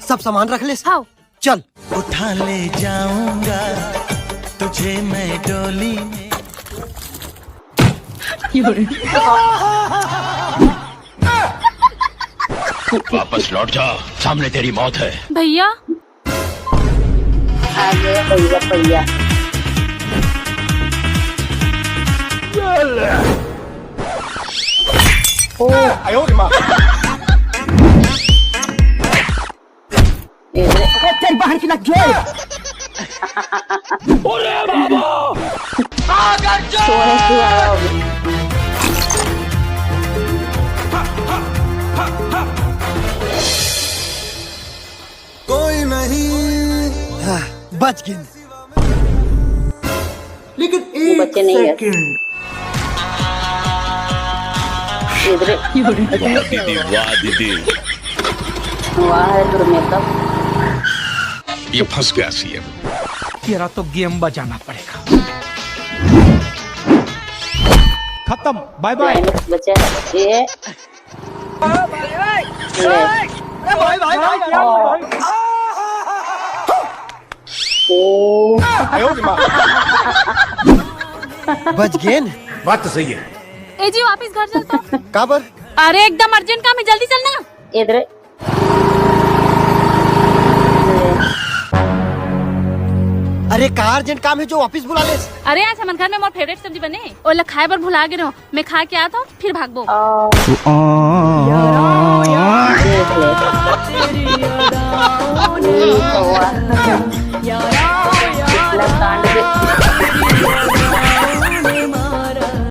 सब सामान रख ले। हाँ। चल। उठा ले जाऊंगा तुझे मैं डोली में। वापस लौट जा, सामने तेरी मौत है। भैया आगे भैया भैया चल बाहर की लग सोने की आवाज़ होगी। कोई नहीं बच गए। लेकिन वो बच्चे नहीं है इधर। वाह दीदी, वाह दीदी। वाह है तुम मेकअप। ये फंस गया सीएम। तेरा तो गेम बजाना पड़ेगा। खत्म, बाय बाय। क्लाइमेक्स बचा है ये। ओ बच गए। बात तो सही है। ए जी वापस घर चलता। कहाँ पर? अरे एकदम अर्जेंट काम है, जल्दी चलना। इधर अरे कहाँ अर्जेंट काम है जो वापस बुला ले। अरे आज हमारे घर में मोर फेवरेट सब्जी बने और खाए बर भुला गए रहो। मैं खा के आता हूँ फिर भागबो। देख ले।